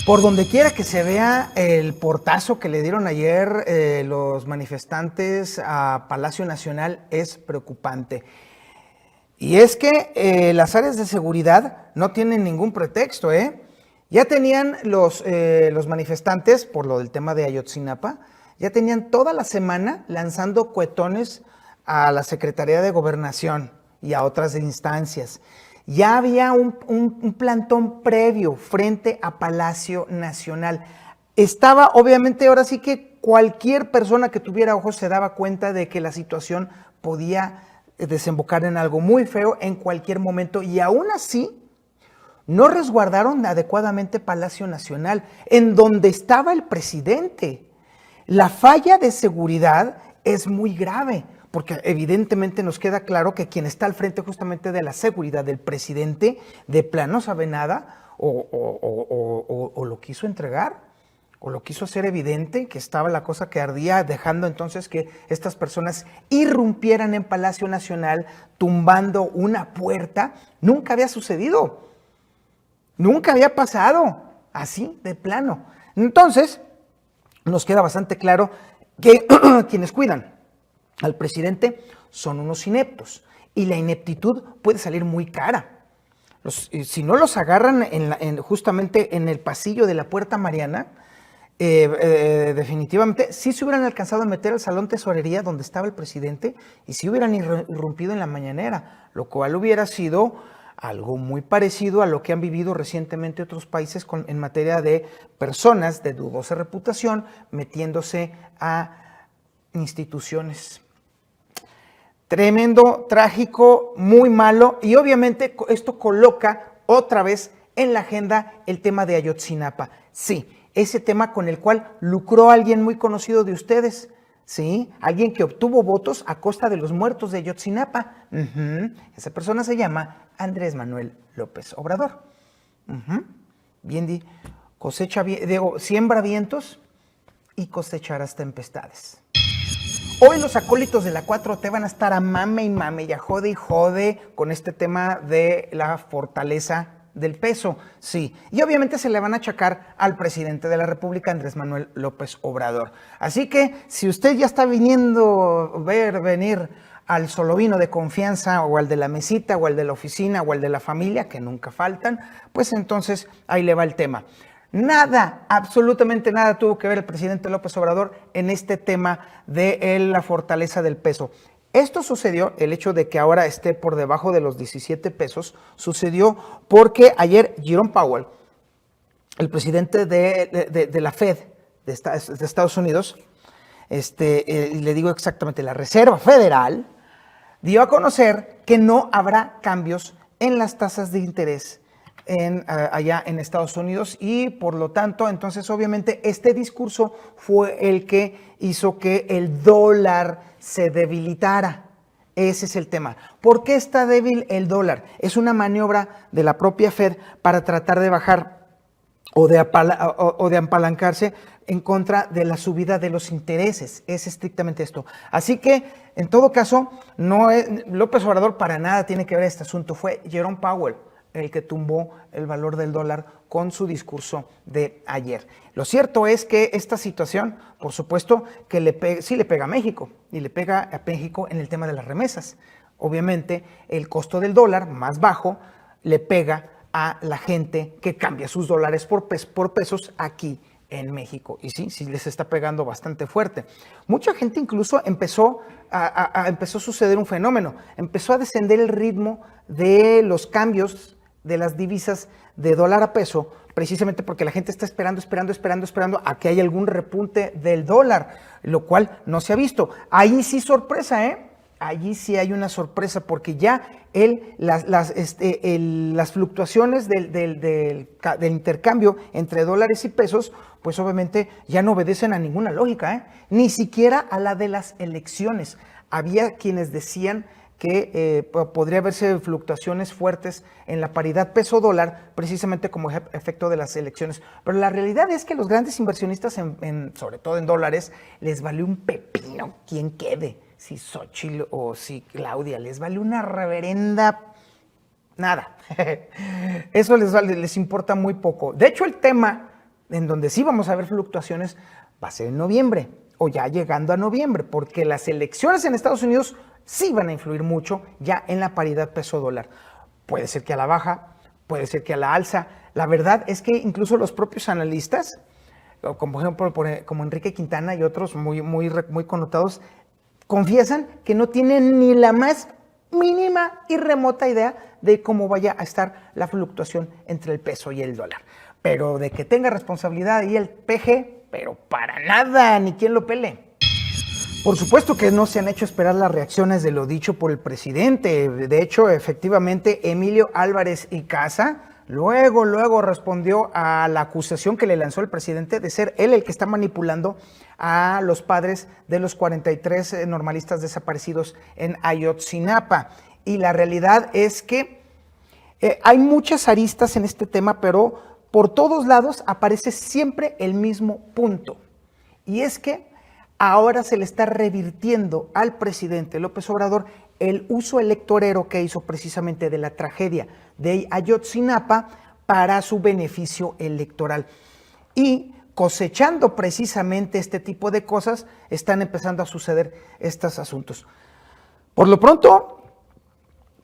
Por donde quiera que se vea el portazo que le dieron ayer los manifestantes a Palacio Nacional es preocupante. Y es que las áreas de seguridad no tienen ningún pretexto, ¿eh? Ya tenían los manifestantes, por lo del tema de Ayotzinapa, ya tenían toda la semana lanzando cohetones a la Secretaría de Gobernación y a otras instancias. Ya había un plantón previo frente a Palacio Nacional. Estaba, obviamente, ahora sí que cualquier persona que tuviera ojos se daba cuenta de que la situación podía desembocar en algo muy feo en cualquier momento, y aún así no resguardaron adecuadamente Palacio Nacional, en donde estaba el presidente. La falla de seguridad es muy grave, porque evidentemente nos queda claro que quien está al frente justamente de la seguridad del presidente de plano no sabe nada o lo quiso entregar, o lo quiso hacer evidente que estaba la cosa que ardía, dejando entonces que estas personas irrumpieran en Palacio Nacional, tumbando una puerta. Nunca había sucedido, nunca había pasado así de plano. Entonces, nos queda bastante claro que quienes cuidan al presidente son unos ineptos, y la ineptitud puede salir muy cara. Si no los agarran justamente en el pasillo de la Puerta Mariana, definitivamente sí se hubieran alcanzado a meter al salón tesorería donde estaba el presidente, y sí hubieran irrumpido en la mañanera, lo cual hubiera sido algo muy parecido a lo que han vivido recientemente otros países en materia de personas de dudosa reputación metiéndose a instituciones. Tremendo, trágico, muy malo, y obviamente esto coloca otra vez en la agenda el tema de Ayotzinapa. Sí, ese tema con el cual lucró alguien muy conocido de ustedes, ¿sí? Alguien que obtuvo votos a costa de los muertos de Ayotzinapa. Esa persona se llama Andrés Manuel López Obrador. Bien, siembra vientos y cosecharás tempestades. Hoy los acólitos de la 4T van a estar a mame y mame, y a jode y jode con este tema de la fortaleza del peso, sí, y obviamente se le van a achacar al presidente de la República, Andrés Manuel López Obrador. Así que si usted ya está viniendo a ver venir al solovino de confianza, o al de la mesita, o al de la oficina, o al de la familia, que nunca faltan, pues entonces ahí le va el tema. Nada, absolutamente nada tuvo que ver el presidente López Obrador en este tema de la fortaleza del peso. Esto sucedió, el hecho de que ahora esté por debajo de los 17 pesos, sucedió porque ayer Jerome Powell, el presidente de la Fed de Estados Unidos, le digo exactamente, la Reserva Federal, dio a conocer que no habrá cambios en las tasas de interés allá en Estados Unidos, y por lo tanto, entonces obviamente este discurso fue el que hizo que el dólar se debilitara. Ese es el tema. ¿Por qué está débil el dólar? Es una maniobra de la propia Fed para tratar de bajar o de apalancarse en contra de la subida de los intereses. Es estrictamente esto. Así que, en todo caso, López Obrador para nada tiene que ver este asunto. Fue Jerome Powell el que tumbó el valor del dólar con su discurso de ayer. Lo cierto es que esta situación, por supuesto, que sí le pega a México, y le pega a México en el tema de las remesas. Obviamente, el costo del dólar más bajo le pega a la gente que cambia sus dólares por pesos aquí en México. Y sí les está pegando bastante fuerte. Mucha gente incluso empezó a suceder un fenómeno. Empezó a descender el ritmo de los cambios de las divisas de dólar a peso, precisamente porque la gente está esperando a que haya algún repunte del dólar, lo cual no se ha visto. Ahí sí sorpresa, allí sí hay una sorpresa, porque ya las fluctuaciones del intercambio entre dólares y pesos, pues obviamente ya no obedecen a ninguna lógica, ni siquiera a la de las elecciones. Había quienes decían que podría verse fluctuaciones fuertes en la paridad peso-dólar, precisamente como efecto de las elecciones. Pero la realidad es que los grandes inversionistas, sobre todo en dólares, les valió un pepino quién quede, si Xochitl o si Claudia, les vale una reverenda nada. Eso les importa muy poco. De hecho, el tema en donde sí vamos a ver fluctuaciones, va a ser en noviembre o ya llegando a noviembre, porque las elecciones en Estados Unidos sí van a influir mucho ya en la paridad peso-dólar. Puede ser que a la baja, puede ser que a la alza. La verdad es que incluso los propios analistas, como por ejemplo como Enrique Quintana y otros muy connotados, confiesan que no tienen ni la más mínima y remota idea de cómo vaya a estar la fluctuación entre el peso y el dólar. Pero de que tenga responsabilidad ahí el PG, pero para nada, ni quien lo pele. Por supuesto que no se han hecho esperar las reacciones de lo dicho por el presidente. De hecho, efectivamente, Emilio Álvarez y Casa luego respondió a la acusación que le lanzó el presidente de ser él el que está manipulando a los padres de los 43 normalistas desaparecidos en Ayotzinapa. Y la realidad es que hay muchas aristas en este tema, pero por todos lados aparece siempre el mismo punto. Y es que ahora se le está revirtiendo al presidente López Obrador el uso electorero que hizo precisamente de la tragedia de Ayotzinapa para su beneficio electoral. Y cosechando precisamente este tipo de cosas, están empezando a suceder estos asuntos. Por lo pronto,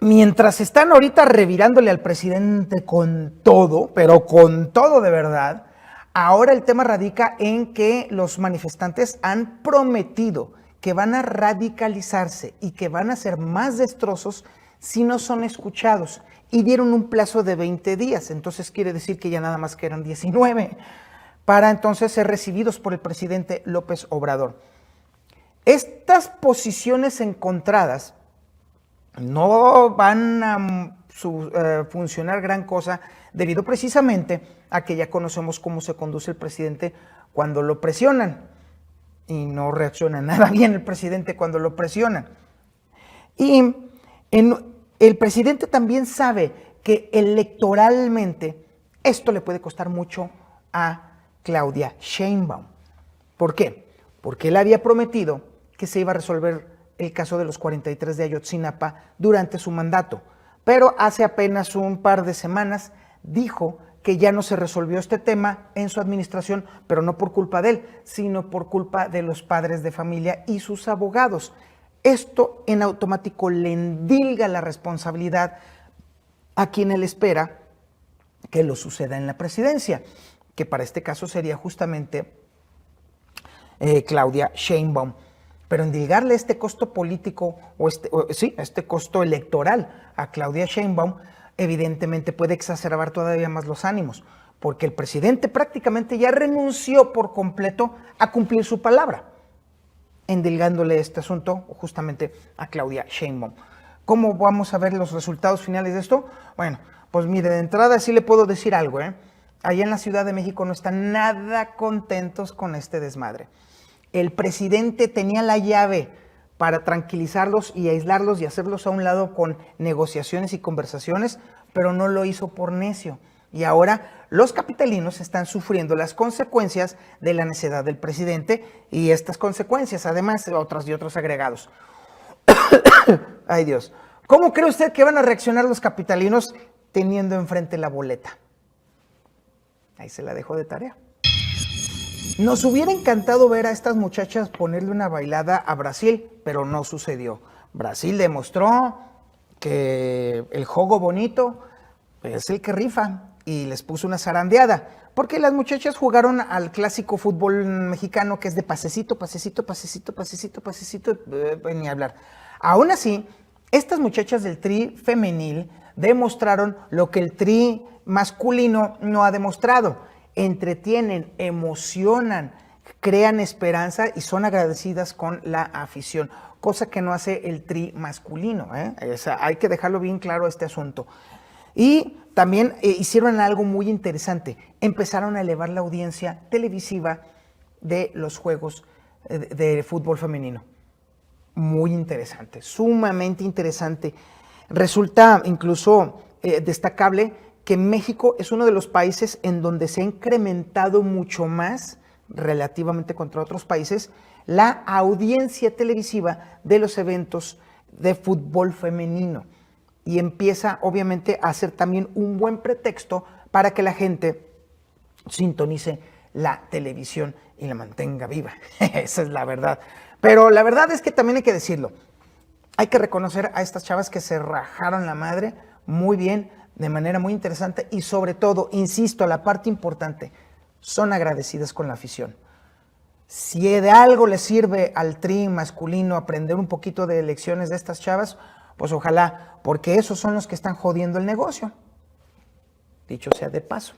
mientras están ahorita revirándole al presidente con todo, pero con todo de verdad, ahora el tema radica en que los manifestantes han prometido que van a radicalizarse y que van a ser más destrozos si no son escuchados. Y dieron un plazo de 20 días, entonces quiere decir que ya nada más quedan 19, para entonces ser recibidos por el presidente López Obrador. Estas posiciones encontradas no van a funcionar gran cosa debido precisamente a que ya conocemos cómo se conduce el presidente cuando lo presionan. Y no reacciona nada bien el presidente cuando lo presionan. Y el presidente también sabe que electoralmente esto le puede costar mucho a Claudia Sheinbaum. ¿Por qué? Porque él había prometido que se iba a resolver el caso de los 43 de Ayotzinapa durante su mandato, pero hace apenas un par de semanas dijo que ya no se resolvió este tema en su administración, pero no por culpa de él, sino por culpa de los padres de familia y sus abogados. Esto en automático le endilga la responsabilidad a quien él espera que lo suceda en la presidencia, que para este caso sería justamente Claudia Sheinbaum. Pero endilgarle este costo político este costo electoral a Claudia Sheinbaum evidentemente puede exacerbar todavía más los ánimos, porque el presidente prácticamente ya renunció por completo a cumplir su palabra, endilgándole este asunto justamente a Claudia Sheinbaum. ¿Cómo vamos a ver los resultados finales de esto? Bueno, pues mire, de entrada sí le puedo decir algo, allá en la Ciudad de México no están nada contentos con este desmadre. El presidente tenía la llave para tranquilizarlos y aislarlos y hacerlos a un lado con negociaciones y conversaciones, pero no lo hizo por necio. Y ahora los capitalinos están sufriendo las consecuencias de la necedad del presidente y estas consecuencias, además, otras y otros agregados. Ay Dios, ¿cómo cree usted que van a reaccionar los capitalinos teniendo enfrente la boleta? Ahí se la dejo de tarea. Nos hubiera encantado ver a estas muchachas ponerle una bailada a Brasil, pero no sucedió. Brasil demostró que el juego bonito es el que rifa y les puso una zarandeada, porque las muchachas jugaron al clásico fútbol mexicano que es de pasecito, pasecito, pasecito, pasecito, pasecito, ni hablar. Aún así, estas muchachas del tri femenil demostraron lo que el tri masculino no ha demostrado. Entretienen, emocionan, crean esperanza y son agradecidas con la afición, cosa que no hace el tri masculino, hay que dejarlo bien claro este asunto. Y también hicieron algo muy interesante, empezaron a elevar la audiencia televisiva de los juegos de fútbol femenino. Muy interesante, sumamente interesante. Resulta incluso destacable que México es uno de los países en donde se ha incrementado mucho más, relativamente contra otros países, la audiencia televisiva de los eventos de fútbol femenino. Y empieza, obviamente, a ser también un buen pretexto para que la gente sintonice la televisión y la mantenga viva. Esa es la verdad. Pero la verdad es que también hay que decirlo. Hay que reconocer a estas chavas que se rajaron la madre muy bien, de manera muy interesante y sobre todo, insisto, la parte importante, son agradecidas con la afición. Si de algo le sirve al Tri masculino aprender un poquito de lecciones de estas chavas, pues ojalá, porque esos son los que están jodiendo el negocio. Dicho sea de paso.